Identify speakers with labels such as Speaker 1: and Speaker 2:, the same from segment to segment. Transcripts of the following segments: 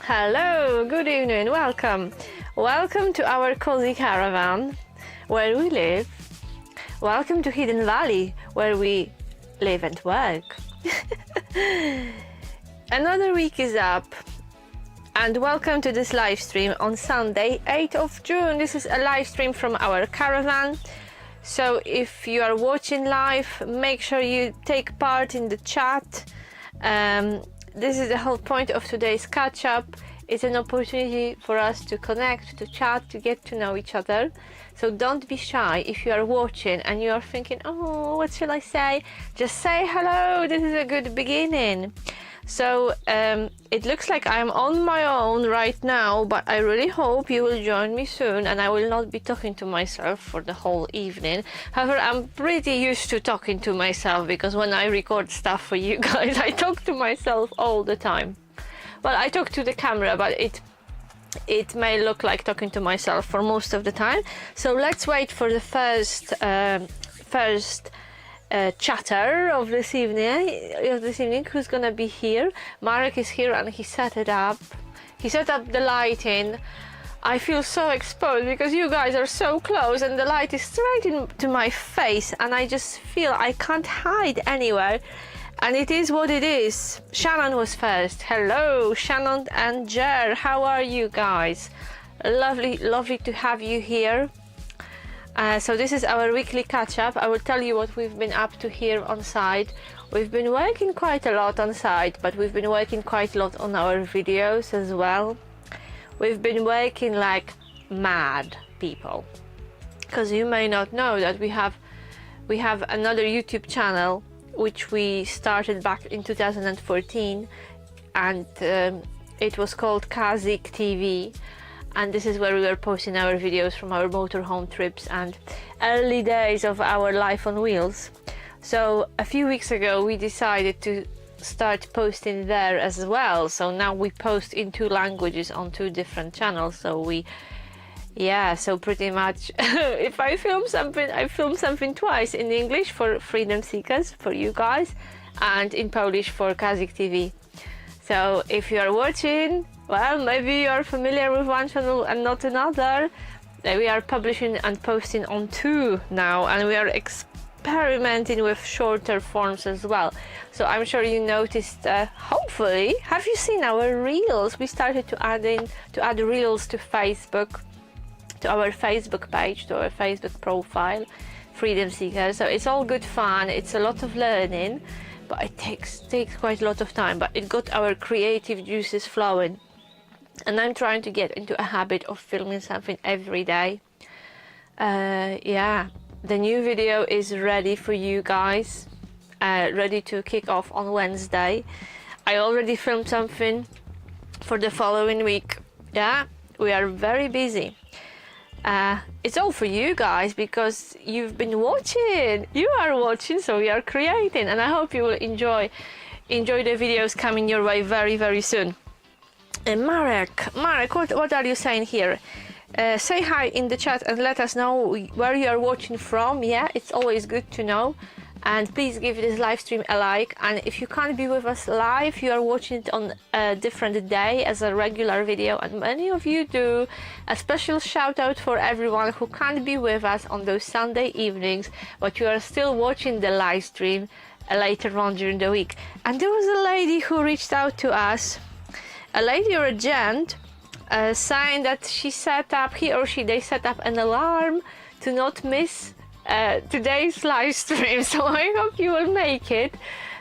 Speaker 1: Hello, good evening, welcome. Welcome to our cozy caravan where we live. Welcome to Hidden Valley where we live and work. Another week is up and welcome to this live stream on Sunday, 8th of June. This is a live stream from our caravan. So if you are watching live, make sure you take part in the chat. This is the whole point of today's catch-up. It's an opportunity for us to connect, to chat, to get to know each other. So don't be shy if you are watching and you are thinking, oh, what shall I say? Just say hello, this is a good beginning. So it looks like I'm on my own right now, but I really hope you will join me soon and I will not be talking to myself for the whole evening. However, I'm pretty used to talking to myself because when I record stuff for you guys, I talk to myself all the time. Well, I talk to the camera, but it may look like talking to myself for most of the time. So let's wait for the first chatter of this evening. Who's gonna be here? Marek is here and he set it up. He set up the lighting. I feel so exposed because you guys are so close and the light is straight into my face and I just feel I can't hide anywhere. And it is what it is. Shannon was first. Hello, Shannon and Jer. How are you guys? Lovely to have you here. So this is our weekly catch-up. I will tell you what we've been up to here on site. We've been working quite a lot on site, but we've been working quite a lot on our videos as well. We've been working like mad people. Because you may not know that we have another YouTube channel which we started back in 2014 and it was called Kazik TV. And this is where we were posting our videos from our motorhome trips and early days of our life on wheels. So a few weeks ago we decided to start posting there as well. So now we post in 2 languages on 2 different channels. So so pretty much if I film something, I film something twice, in English for Freedom Seekers, for you guys, and in Polish for Kazik TV. So if you are watching, well, maybe you are familiar with one channel and not another. We are publishing and posting on 2 now, and we are experimenting with shorter forms as well. So I'm sure you noticed, hopefully, have you seen our reels? We started to add reels to Facebook, to our Facebook page, to our Facebook profile, Freedom Seekers. So it's all good fun, it's a lot of learning, but it takes quite a lot of time, but it got our creative juices flowing. And I'm trying to get into a habit of filming something every day. The new video is ready for you guys, ready to kick off on Wednesday. I already filmed something for the following week. Yeah, we are very busy. It's all for you guys because you've been watching. You are watching, so we are creating, and I hope you will enjoy the videos coming your way very, very soon. Marek, what are you saying here? Say hi in the chat and let us know where you are watching from. Yeah, it's always good to know. And please give this live stream a like. And if you can't be with us live, you are watching it on a different day as a regular video, and many of you do. A special shout out for everyone who can't be with us on those Sunday evenings, but you are still watching the live stream later on during the week. And there was a lady who reached out to us, a lady or a gent, saying that he or she set up an alarm to not miss today's live stream. So I hope you will make it.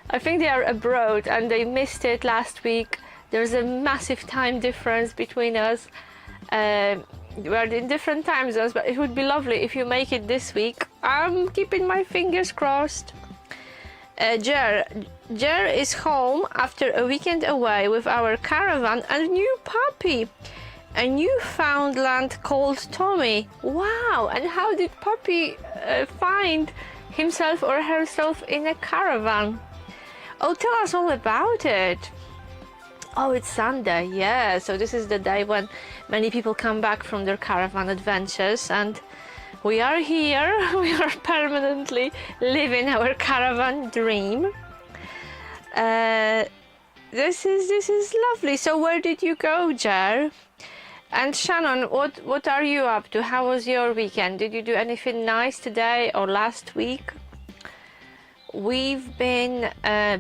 Speaker 1: I think they are abroad and they missed it last week. There's a massive time difference between us. We're in different time zones, but it would be lovely if you make it this week. I'm keeping my fingers crossed. Jer is home after a weekend away with our caravan and a new puppy, a Newfoundland called Tommy. Wow! And how did puppy find himself or herself in a caravan? Oh, tell us all about it. Oh, it's Sunday, yeah. So this is the day when many people come back from their caravan adventures, and we are here. We are permanently living our caravan dream. This is lovely. So where did you go, Jer? And Shannon, what are you up to? How was your weekend? Did you do anything nice today or last week? We've been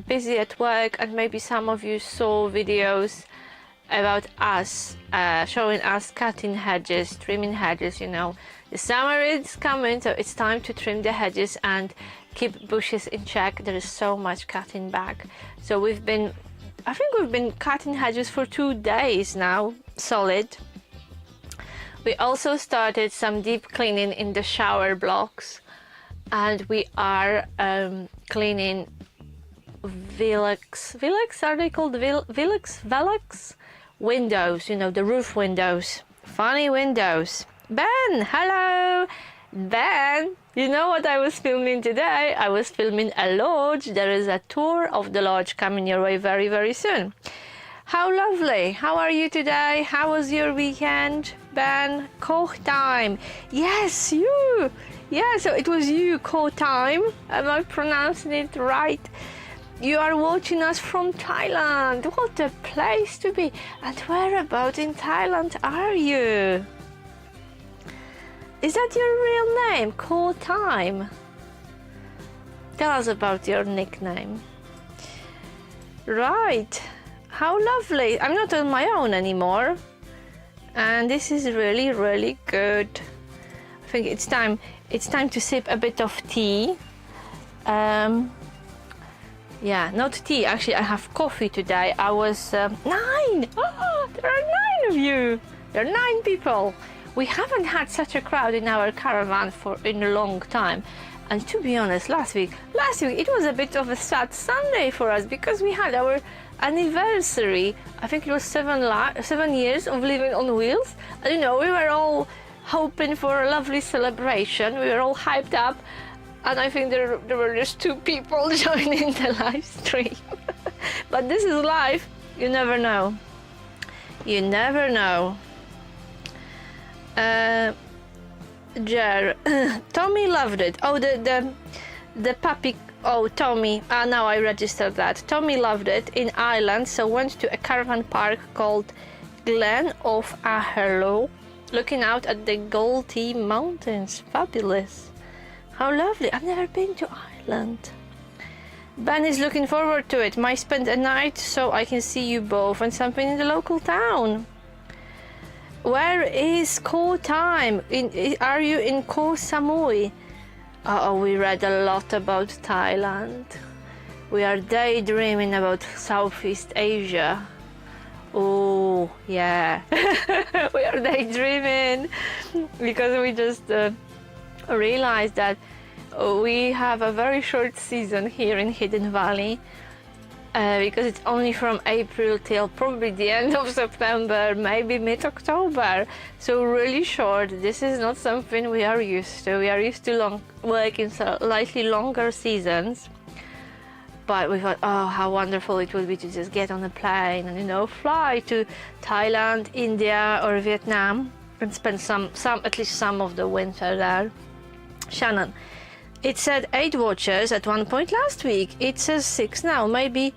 Speaker 1: busy at work, and maybe some of you saw videos about us showing us cutting hedges, trimming hedges. You know, the summer is coming, so it's time to trim the hedges and keep bushes in check. There is so much cutting back. So I think we've been cutting hedges for 2 days now, solid. We also started some deep cleaning in the shower blocks, and we are cleaning Velux, are they called Velux? Windows, you know, the roof windows. Funny windows. Ben, hello! Ben, you know what I was filming today? I was filming a lodge. There is a tour of the lodge coming your way very, very soon. How lovely. How are you today? How was your weekend, Ben? Koch time. Yes, you. Yeah, so it was you, Koch time. Am I pronouncing it right? You are watching us from Thailand. What a place to be. And whereabouts in Thailand are you? Is that your real name, Koch time? Tell us about your nickname. Right. How lovely. I'm not on my own anymore. And this is really, really good. I think it's time to sip a bit of tea. Yeah, not tea. Actually, I have coffee today. I was 9. Oh, there are 9 of you. There are 9 people. We haven't had such a crowd in our caravan in a long time. And to be honest, last week it was a bit of a sad Sunday for us because we had our anniversary. I think it was 7 years of living on wheels. And you know, we were all hoping for a lovely celebration. We were all hyped up. And I think there were just 2 people joining the live stream. But this is life. You never know. You never know. Jer, Tommy loved it. Oh, the puppy. Oh, Tommy. Now I registered that. Tommy loved it in Ireland, so went to a caravan park called Glen of Aherlow, looking out at the Galtee Mountains. Fabulous. How lovely. I've never been to Ireland. Ben is looking forward to it. Might spend a night so I can see you both and something in the local town. Where is Koh time? Are you in Koh Samui? Oh, we read a lot about Thailand. We are daydreaming about Southeast Asia. Oh, yeah. We are daydreaming because we just realized that we have a very short season here in Hidden Valley because it's only from April till probably the end of September, maybe mid-October. So really short. This is not something we are used to. We are used to working slightly longer seasons. But we thought, oh, how wonderful it would be to just get on a plane and, you know, fly to Thailand, India or Vietnam and spend at least some of the winter there. Shannon, it said 8 watchers at one point last week. It says 6 now. Maybe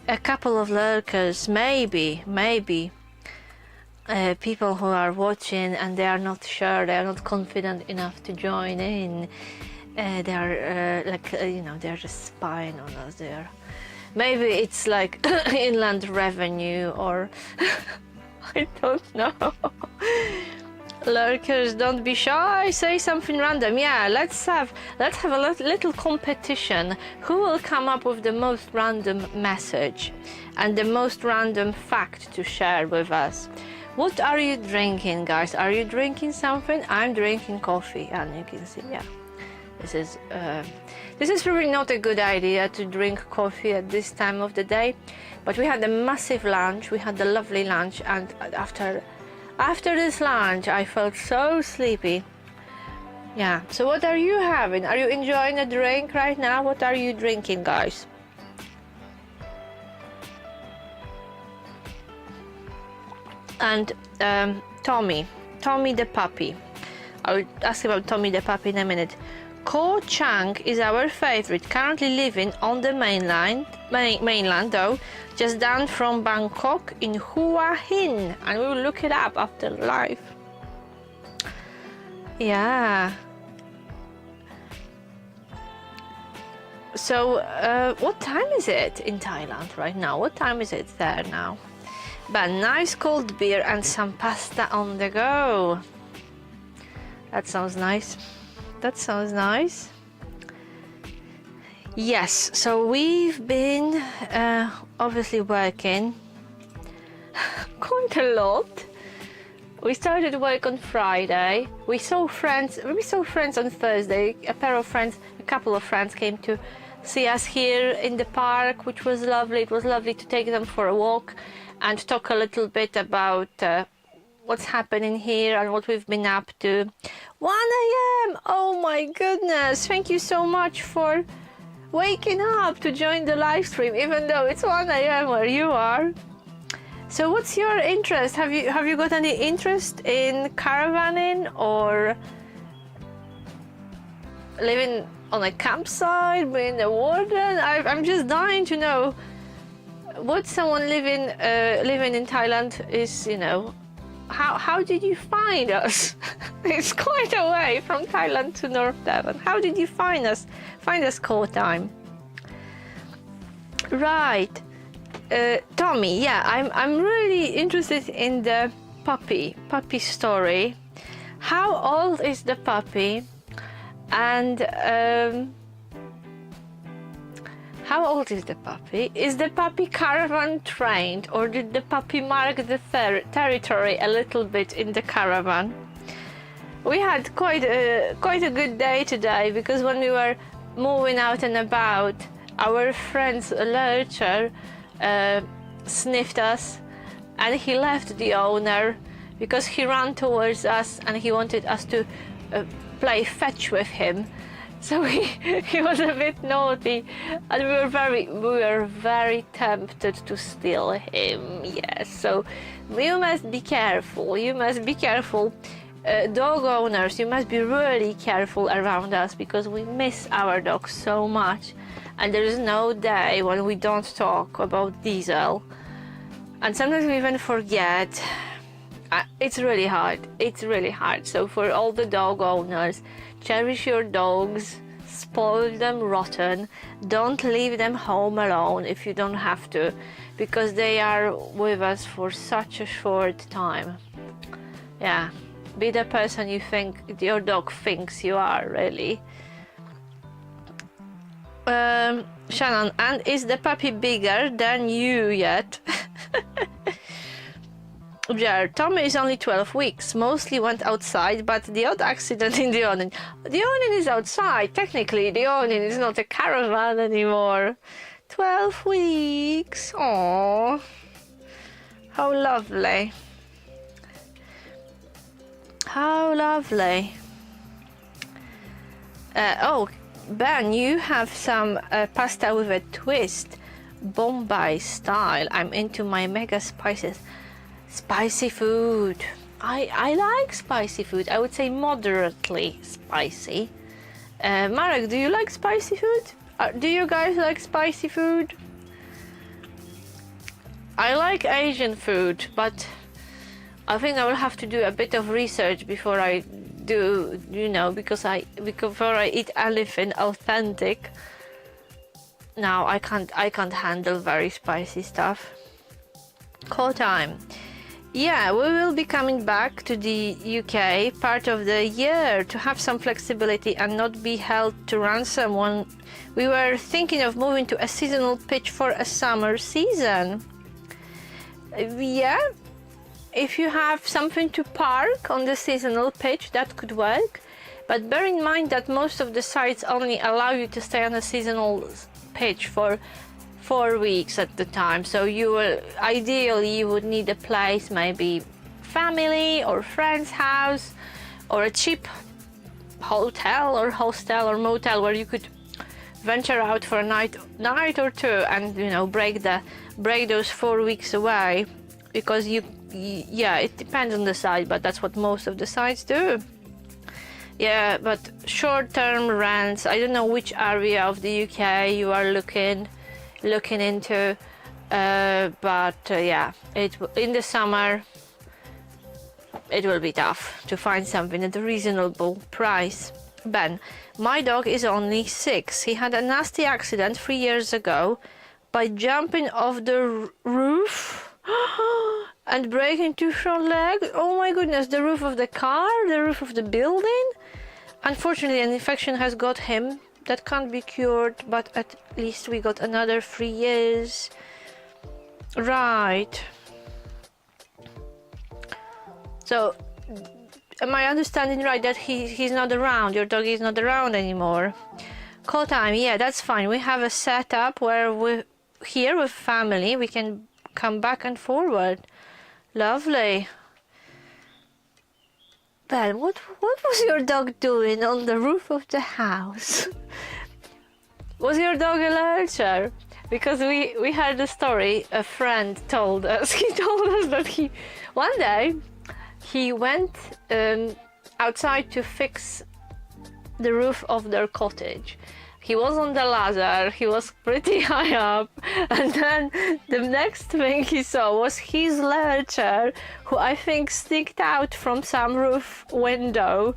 Speaker 1: a couple of lurkers. Maybe people who are watching and they are not sure, they are not confident enough to join in. They are they're just spying on us there. Maybe it's like inland revenue or I don't know. Lurkers, don't be shy, say something random. Yeah, let's have a little competition. Who will come up with the most random message and the most random fact to share with us? What are you drinking, guys? Are you drinking something? I'm drinking coffee, and you can see, yeah. This is really not a good idea to drink coffee at this time of the day, but we had a massive lunch. We had a lovely lunch, and after this lunch, I felt so sleepy. Yeah, so what are you having? Are you enjoying a drink right now? What are you drinking, guys? And Tommy the puppy. I will ask about Tommy the puppy in a minute. Ko Chang is our favorite, currently living on the mainland though, just down from Bangkok in Hua Hin, and we will look it up after live. Yeah. So what time is it in Thailand right now? What time is it there now? But nice cold beer and some pasta on the go. That sounds nice. That sounds nice. Yes, so we've been obviously working quite a lot. We started work on Friday. We saw friends on Thursday. A couple of friends came to see us here in the park, which was lovely. It was lovely to take them for a walk and talk a little bit about what's happening here and what we've been up to. 1 a.m. Oh my goodness, thank you so much for waking up to join the live stream, even though it's 1 a.m. where you are. So what's your interest? Have you got any interest in caravanning or living on a campsite, being a warden? I'm just dying to know what someone living in Thailand is, you know. How did you find us? It's quite a way from Thailand to North Devon. How did you find us? Find us call time. Right. Tommy, yeah, I'm really interested in the puppy story. How old is the puppy? And how old is the puppy? Is the puppy caravan trained, or did the puppy mark the territory a little bit in the caravan? We had quite a good day today, because when we were moving out and about, our friend's lurcher sniffed us, and he left the owner because he ran towards us and he wanted us to play fetch with him. So he was a bit naughty, and we were very tempted to steal him. Yes, so you must be careful. You must be careful. Dog owners, you must be really careful around us, because we miss our dogs so much, and there is no day when we don't talk about Diesel, and sometimes we even forget. It's really hard. It's really hard. So for all the dog owners, cherish your dogs, spoil them rotten, don't leave them home alone if you don't have to, because they are with us for such a short time. Yeah, be the person you think your dog thinks you are, really. Shannon, and is the puppy bigger than you yet? Yeah, Tommy is only 12 weeks, mostly went outside, but the odd accident in the awning. The awning is outside, technically. The awning is not a caravan anymore. 12 weeks, aww. How lovely. How lovely. Oh, Ben, you have some pasta with a twist. Bombay style. I'm into my mega spices. Spicy food. I like spicy food. I would say moderately spicy. Marek, do you like spicy food? Do you guys like spicy food? I like Asian food, but I think I will have to do a bit of research before I do, you know, before I eat anything authentic. No, I can't handle very spicy stuff. Call time. Yeah, we will be coming back to the UK part of the year to have some flexibility and not be held to ransom when we were thinking of moving to a seasonal pitch for a summer season. Yeah, if you have something to park on the seasonal pitch, that could work. But bear in mind that most of the sites only allow you to stay on a seasonal pitch for 4 weeks at the time, so ideally you would need a place, maybe family or friend's house, or a cheap hotel or hostel or motel where you could venture out for a night or two, and you know, break those 4 weeks away, because yeah, it depends on the site, but that's what most of the sites do. Yeah, but short-term rents. I don't know which area of the UK you are looking into, but yeah, in the summer it will be tough to find something at a reasonable price. Ben, my dog is only 6. He had a nasty accident 3 years ago by jumping off the roof and breaking 2 front legs. Oh my goodness, the roof of the car, the roof of the building. Unfortunately, an infection has got him. That can't be cured, but at least we got another 3 years. Right. So, am I understanding right that he's not around? Your dog is not around anymore? Call time, yeah, that's fine. We have a setup where we here with family we can come back and forward. Lovely. Ben, what was your dog doing on the roof of the house? Was your dog a lurcher? Because we heard a story a friend told us. He told us that one day he went outside to fix the roof of their cottage. He was on the ladder, he was pretty high up, and then the next thing he saw was his lurcher, who I think sneaked out from some roof window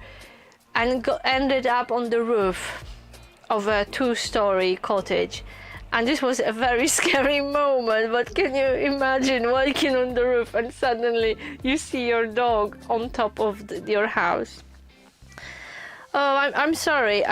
Speaker 1: and ended up on the roof of a 2-story cottage. And this was a very scary moment, but can you imagine walking on the roof and suddenly you see your dog on top of your house? Oh, I'm sorry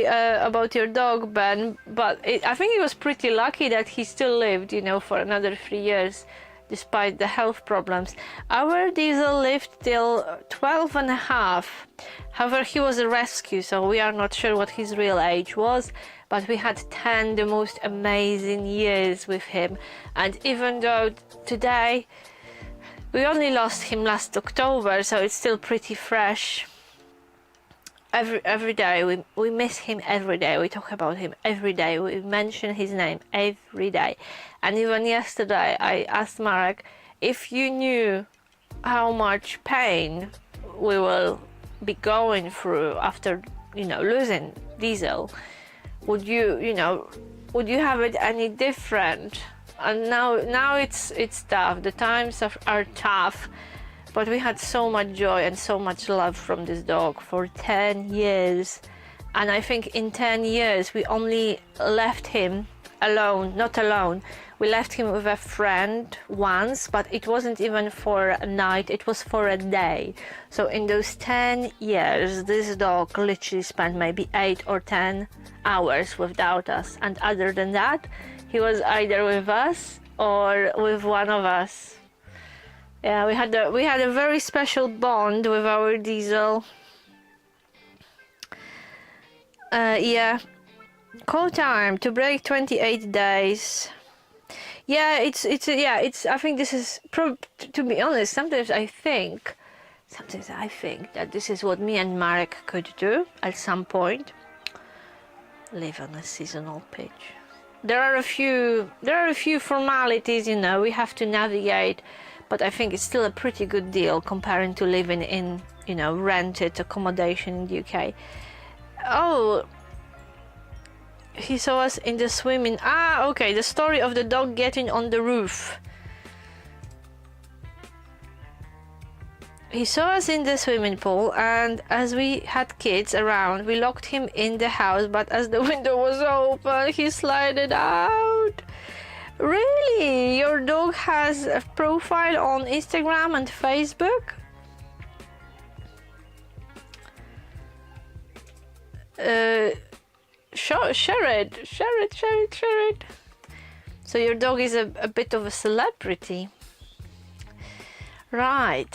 Speaker 1: about your dog, Ben, but I think he was pretty lucky that he still lived, for another 3 years, despite the health problems. Our Diesel lived till 12 and a half. However, he was a rescue, so we are not sure what his real age was, but we had 10 the most amazing years with him. And even though today we only lost him last October, so it's still pretty fresh. Every day we miss him every day. We talk about him every day. We mention his name every day. And even yesterday I asked Marek, if you knew how much pain we will be going through after losing Diesel, would you have it any different? And now it's tough. The times are tough. But we had so much joy and so much love from this dog for 10 years. And I think in 10 years we only left him alone, not alone. We left him with a friend once, but it wasn't even for a night, it was for a day. So in those 10 years, this dog literally spent maybe 8 or 10 hours without us. And other than that, he was either with us or with one of us. Yeah, we had a very special bond with our Diesel. Yeah. Call time to break 28 days. Yeah, it's I think this is to be honest, sometimes I think that this is what me and Marek could do at some point. Live on a seasonal pitch. There are a few formalities, we have to navigate. But I think it's still a pretty good deal comparing to living in, rented accommodation in the UK. Oh, he saw us in the swimming. Ah, okay, the story of the dog getting on the roof. He saw us in the swimming pool, and as we had kids around, we locked him in the house, but as the window was open, he slided out. Really? Your dog has a profile on Instagram and Facebook? Share it. So your dog is a bit of a celebrity. Right.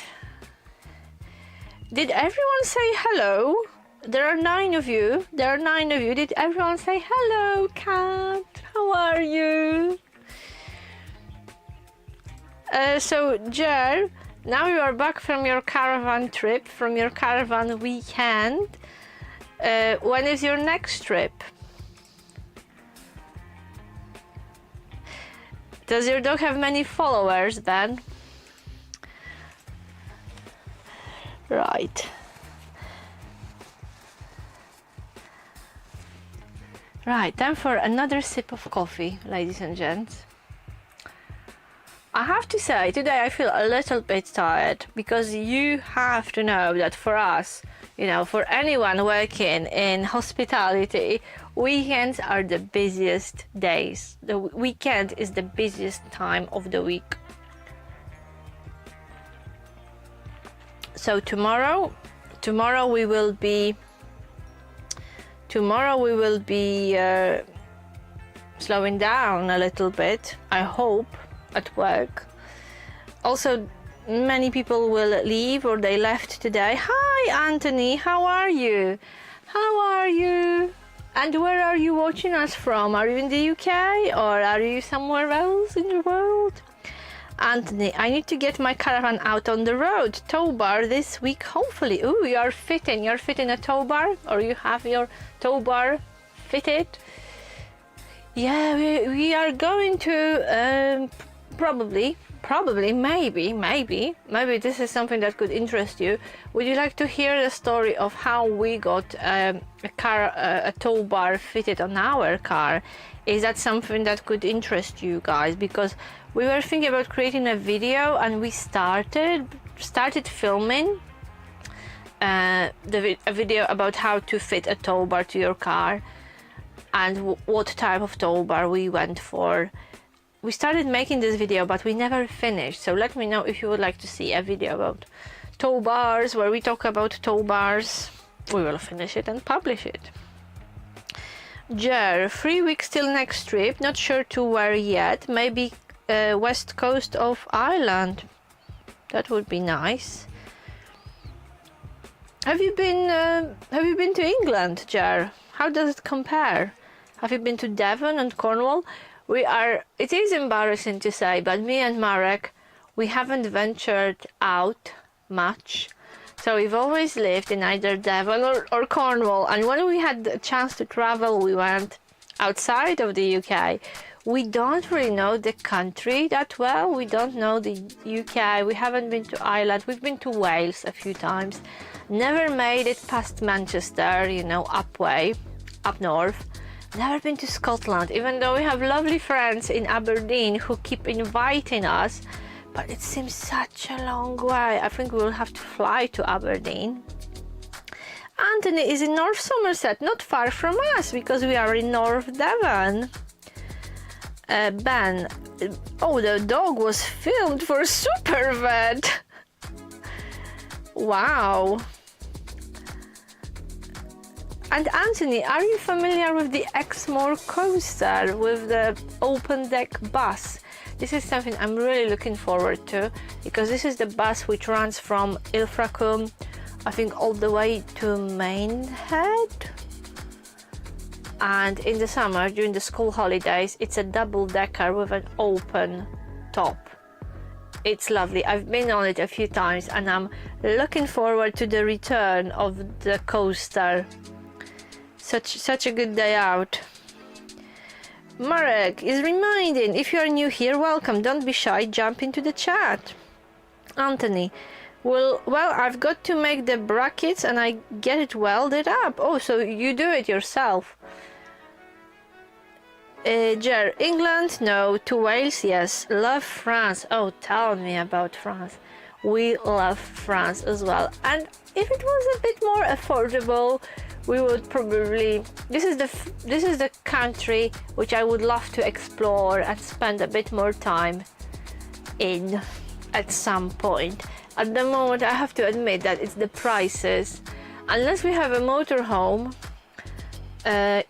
Speaker 1: Did everyone say hello? There are 9 of you. Did everyone say hello, Cat? How are you? So, Jer, now you are back from your caravan trip, from your caravan weekend. When is your next trip? Does your dog have many followers then? Right. Right, time for another sip of coffee, ladies and gents. I have to say, today I feel a little bit tired because you have to know that for us, you know, for anyone working in hospitality, weekends are the busiest days. The weekend is the busiest time of the week. So tomorrow we will be slowing down a little bit, I hope, at work. Also, many people will leave or they left today. Hi Anthony, how are you? How are you? And where are you watching us from? Are you in the UK or are you somewhere else in the world? Anthony, I need to get my caravan out on the road, tow bar this week, hopefully. Ooh, you're fitting a tow bar, or you have your tow bar fitted? Yeah, we are going to probably, maybe this is something that could interest you. Would you like to hear the story of how we got a tow bar fitted on our car? Is that something that could interest you guys? Because we were thinking about creating a video and we started filming a video about how to fit a tow bar to your car and what type of tow bar we went for. We started making this video but we never finished, so let me know if you would like to see a video about tow bars where we talk about tow bars. We will finish it and publish it. Jer, 3 weeks till next trip, not sure to where yet, maybe west coast of Ireland. That would be nice. Have you been to England, Jer? How does it compare? Have you been to Devon and Cornwall? It is embarrassing to say, but me and Marek, we haven't ventured out much. So we've always lived in either Devon or Cornwall, and when we had the chance to travel, we went outside of the UK. We don't really know the country that well. We don't know the UK. We haven't been to Ireland. We've been to Wales a few times. Never made it past Manchester, you know, up north. Never been to Scotland, even though we have lovely friends in Aberdeen who keep inviting us. But it seems such a long way. I think we will have to fly to Aberdeen. Anthony is in North Somerset, not far from us, because we are in North Devon. Ben, oh, the dog was filmed for Supervet. Wow. And Anthony, are you familiar with the Exmoor coaster with the open deck bus? This is something I'm really looking forward to, because this is the bus which runs from Ilfracombe, I think, all the way to Mainhead. And in the summer, during the school holidays, it's a double-decker with an open top. It's lovely. I've been on it a few times and I'm looking forward to the return of the coaster. Such a good day out. Marek is reminding, if you are new here, welcome, don't be shy, jump into the chat. Anthony, well, I've got to make the brackets and I get it welded up. Oh, so you do it yourself. Jer, England, no. To Wales, yes. Love France. Oh, tell me about France. We love France as well. And if it was a bit more affordable, we would probably, this is the country which I would love to explore and spend a bit more time in at some point. At the moment, I have to admit that it's the prices. Unless we have a motorhome,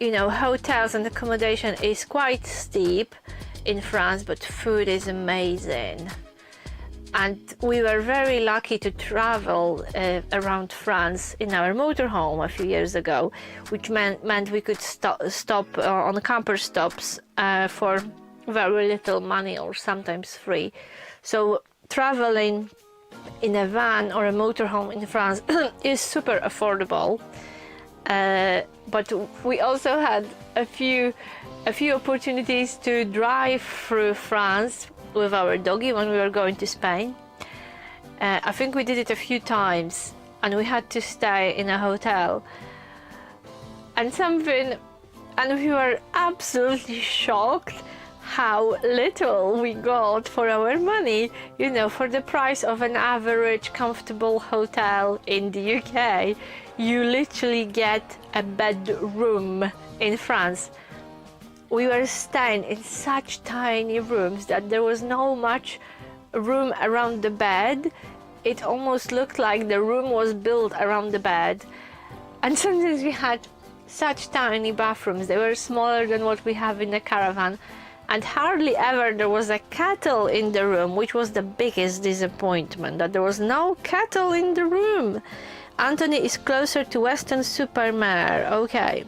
Speaker 1: you know, hotels and accommodation is quite steep in France, but food is amazing. And we were very lucky to travel around France in our motorhome a few years ago, which meant we could stop on camper stops for very little money or sometimes free. So traveling in a van or a motorhome in France is super affordable. But we also had a few opportunities to drive through France with our doggy when we were going to Spain. I think we did it a few times and we had to stay in a hotel. And something and we were absolutely shocked how little we got for our money, you know, for the price of an average comfortable hotel in the UK. You literally get a bedroom in France. We were staying in such tiny rooms that there was no much room around the bed. It almost looked like the room was built around the bed. And sometimes we had such tiny bathrooms. They were smaller than what we have in the Caravan. And hardly ever there was a kettle in the room, which was the biggest disappointment, that there was no kettle in the room. Anthony is closer to Weston-super-Mare. Okay.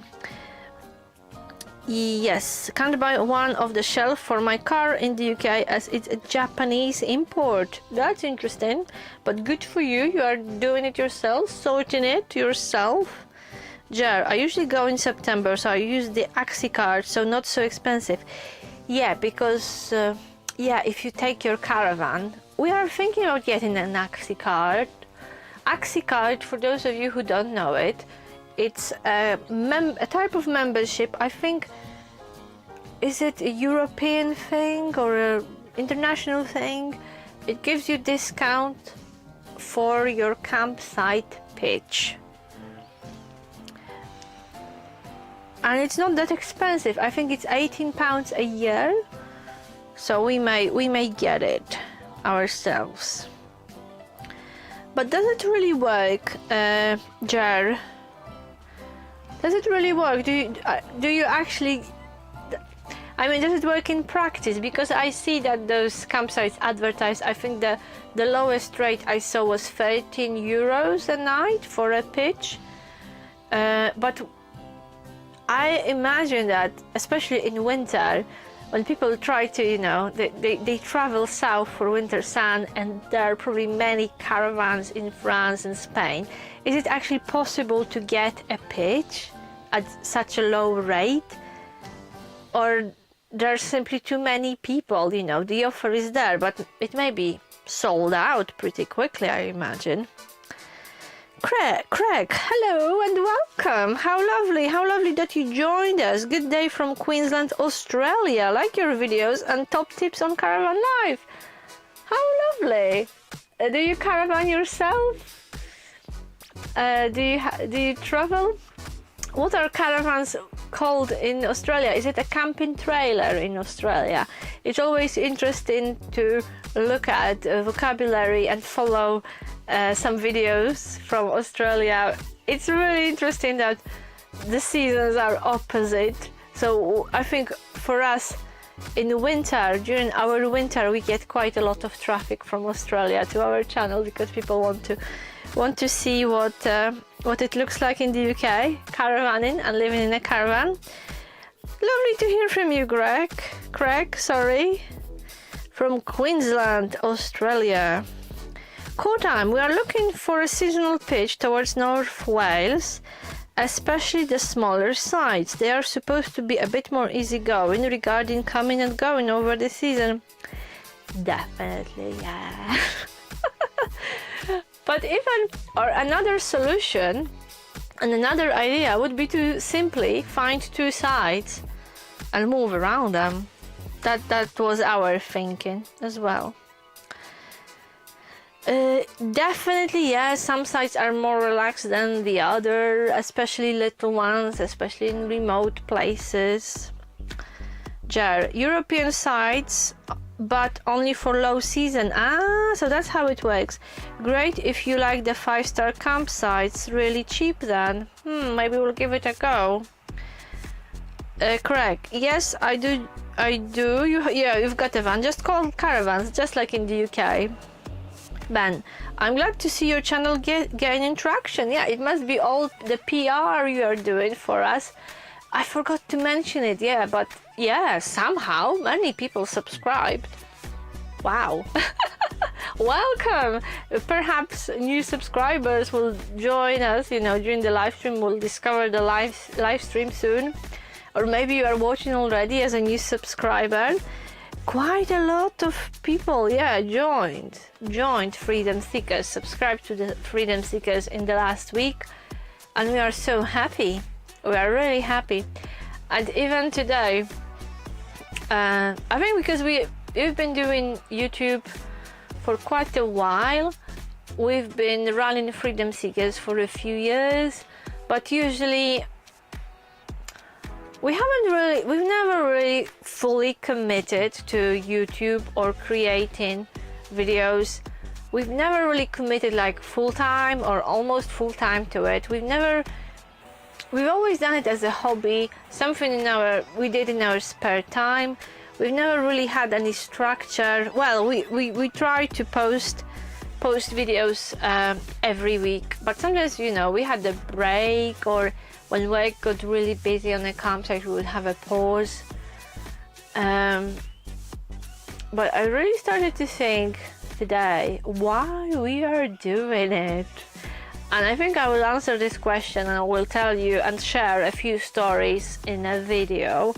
Speaker 1: Yes, can't buy one off the shelf for my car in the UK as it's a Japanese import. That's interesting, but good for you. You are doing it yourself, sorting it yourself. Jer, I usually go in September, so I use the Axi card, so not so expensive. Yeah, because yeah, if you take your Caravan, we are thinking about getting an Axi card. Axi card, for those of you who don't know it, it's a type of membership. I think, is it a European thing or an international thing? It gives you discount for your campsite pitch. And it's not that expensive. I think it's £18 a year. So we may get it ourselves. But does it really work, Jer? Does it really work? Do you actually, I mean, does it work in practice? Because I see that those campsites advertise, I think the lowest rate I saw was 13 euros a night for a pitch. But I imagine that, especially in winter, when people try to, you know, they travel south for winter sun, and there are probably many caravans in France and Spain. Is it actually possible to get a pitch at such a low rate? Or there's simply too many people, you know, the offer is there, but it may be sold out pretty quickly, I imagine. Craig, hello and welcome. How lovely that you joined us. Good day from Queensland, Australia. Like your videos and top tips on Caravan Life. How lovely. Do you caravan yourself? Do you travel? What are caravans called in Australia? Is it a camping trailer in Australia? It's always interesting to look at vocabulary and follow some videos from Australia. It's really interesting that the seasons are opposite. So I think for us in the winter, during our winter, we get quite a lot of traffic from Australia to our channel because people want to see what it looks like in the UK, caravanning and living in a caravan. Lovely to hear from you, Craig, sorry, from Queensland, Australia. Cool time. We are looking for a seasonal pitch towards North Wales, especially the smaller sites. They are supposed to be a bit more easygoing regarding coming and going over the season. Definitely, yeah. But another solution and another idea would be to simply find two sites and move around them. That was our thinking as well. Definitely, yeah, some sites are more relaxed than the other, especially little ones, especially in remote places. Jer, European sites, but only for low season. So that's how it works. Great if you like the 5-star campsites, really cheap then. Maybe we'll give it a go. Craig, yes, I do. You've got a van, just called Caravans, just like in the UK. Ben, I'm glad to see your channel gaining traction. Yeah, it must be all the PR you are doing for us. I forgot to mention it, yeah, but yeah, somehow many people subscribed. Wow. Welcome. Perhaps new subscribers will join us, you know, during the live stream. We'll discover the live stream soon. Or maybe you are watching already as a new subscriber. Quite a lot of people, yeah, joined Freedom Seekers, subscribed to the Freedom Seekers in the last week, and we are so happy. We are really happy. And even today, I think because we've been doing YouTube for quite a while, we've been running Freedom Seekers for a few years, but usually we've never really fully committed to YouTube or creating videos. We've never really committed like full-time or almost full-time to it. We've always done it as a hobby, something we did in our spare time. We've never really had any structure. Well, we try to post videos every week, but sometimes, you know, we had a break, or when work got really busy on the campsite, we would have a pause. But I really started to think today why we are doing it. And I think I will answer this question, and I will tell you and share a few stories in a video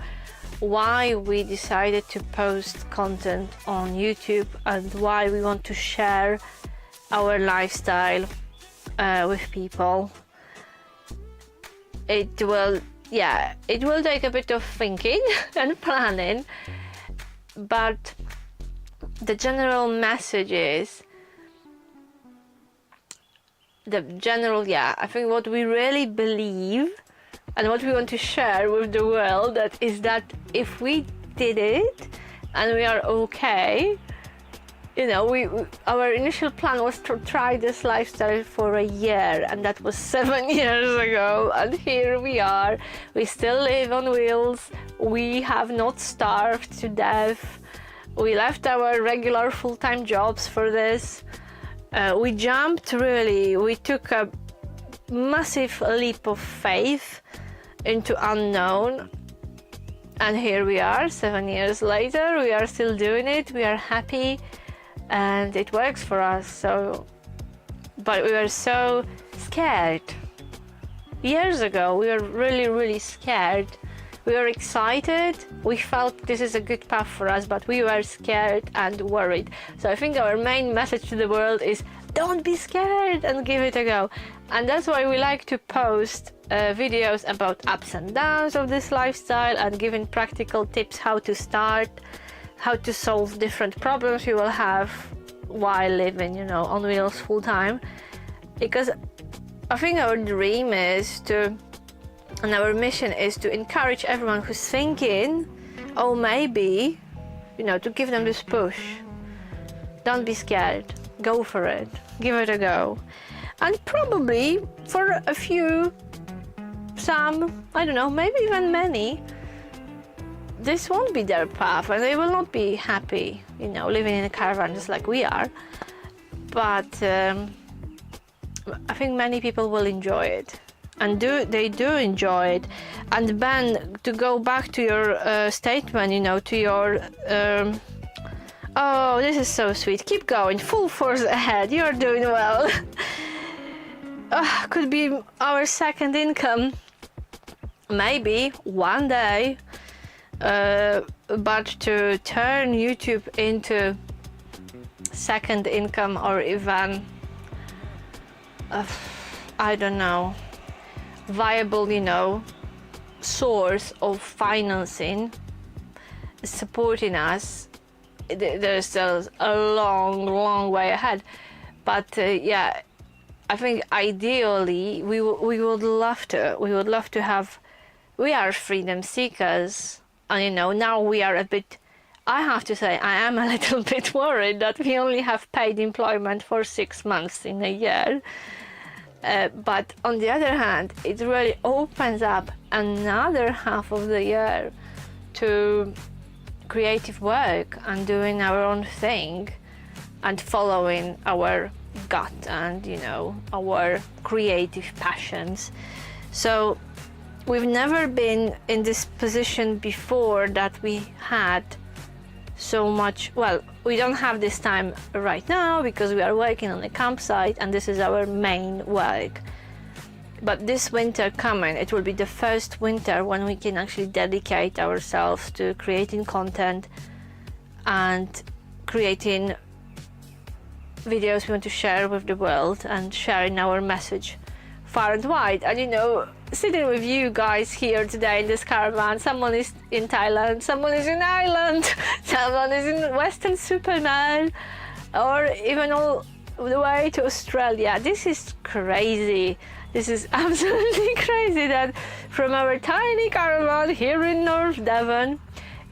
Speaker 1: why we decided to post content on YouTube and why we want to share our lifestyle with people. It will take a bit of thinking and planning, but the general message is I think what we really believe and what we want to share with the world is that if we did it and we are okay, you know, our initial plan was to try this lifestyle for a year, and that was 7 years ago, and here we are. We still live on wheels. We have not starved to death. We left our regular full-time jobs for this. We took a massive leap of faith into unknown, and here we are 7 years later. We are still doing it. We are happy and it works for us. But we were so scared. Years ago we were really scared. We were excited, we felt this is a good path for us, but we were scared and worried. So I think our main message to the world is don't be scared and give it a go. And that's why we like to post videos about ups and downs of this lifestyle and giving practical tips how to start, how to solve different problems you will have while living, you know, on wheels full time. Because I think our dream is and our mission is to encourage everyone who's thinking, oh, maybe, you know, to give them this push. Don't be scared. Go for it. Give it a go. And probably for a few, some, I don't know, maybe even many, this won't be their path and they will not be happy, you know, living in a caravan just like we are. But I think many people will enjoy it. And they do enjoy it. And Ben, to go back to your statement, you know, to your oh, this is so sweet. Keep going, full force ahead. You're doing well. Could be our second income, maybe one day. But to turn YouTube into second income, or even I don't know, viable, you know, source of financing supporting us, there's still a long way ahead. But yeah, I think ideally we would love to have. We are freedom seekers, and you know, now we are a bit, I have to say, I am a little bit worried that we only have paid employment for 6 months in a year. But on the other hand, it really opens up another half of the year to creative work and doing our own thing and following our gut and, you know, our creative passions. So we've never been in this position before that we had so much. Well, we don't have this time right now because we are working on the campsite and this is our main work. But this winter coming, it will be the first winter when we can actually dedicate ourselves to creating content and creating videos we want to share with the world and sharing our message far and wide. And you know, sitting with you guys here today in this caravan. Someone is in Thailand, someone is in Ireland, someone is in Western Superman, or even all the way to Australia. This is crazy. This is absolutely crazy that from our tiny caravan here in North Devon,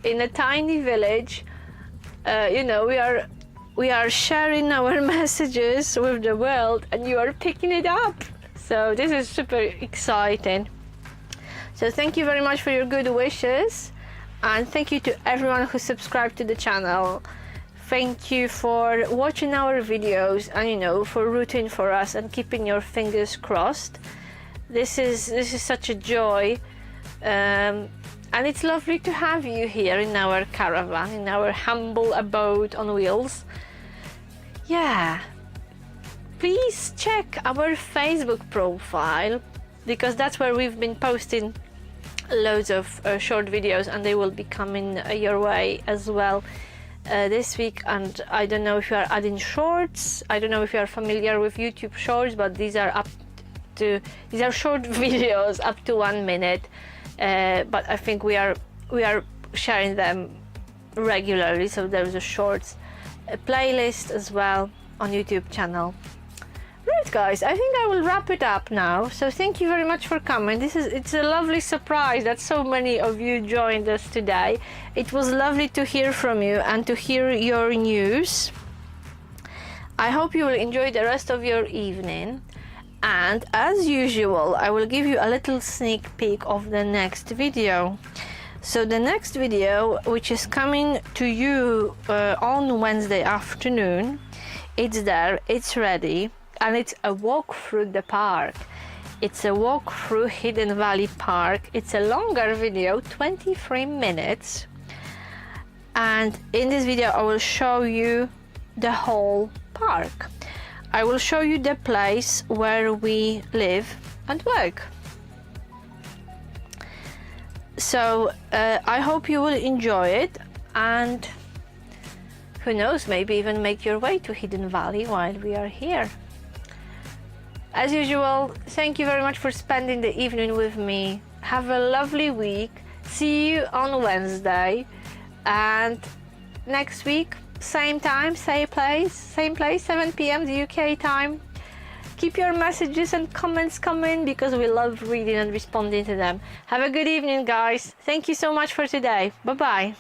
Speaker 1: in a tiny village, you know, we are sharing our messages with the world, and you are picking it up. So this is super exciting. So thank you very much for your good wishes, and thank you to everyone who subscribed to the channel. Thank you for watching our videos, and you know, for rooting for us and keeping your fingers crossed. This is such a joy, and it's lovely to have you here in our caravan, in our humble abode on wheels. Yeah, please check our Facebook profile, because that's where we've been posting loads of short videos, and they will be coming your way as well this week. And I don't know if you are adding shorts. I don't know if you are familiar with YouTube shorts, but these are short videos up to 1 minute. But I think we are sharing them regularly, so there is a shorts playlist as well on YouTube channel. Right guys, I think I will wrap it up now. So thank you very much for coming. It's a lovely surprise that so many of you joined us today. It was lovely to hear from you and to hear your news. I hope you will enjoy the rest of your evening, and as usual I will give you a little sneak peek of the next video. So the next video, which is coming to you on Wednesday afternoon, it's there, it's ready. And it's a walk through the park. It's a walk through Hidden Valley Park. It's a longer video, 23 minutes. And in this video I will show you the whole park. I will show you the place where we live and work. So I hope you will enjoy it, and who knows, maybe even make your way to Hidden Valley while we are here. As usual, thank you very much for spending the evening with me. Have a lovely week. See you on Wednesday, and next week, same time, same place, 7 p.m. the UK time. Keep your messages and comments coming, because we love reading and responding to them. Have a good evening, guys. Thank you so much for today. Bye bye.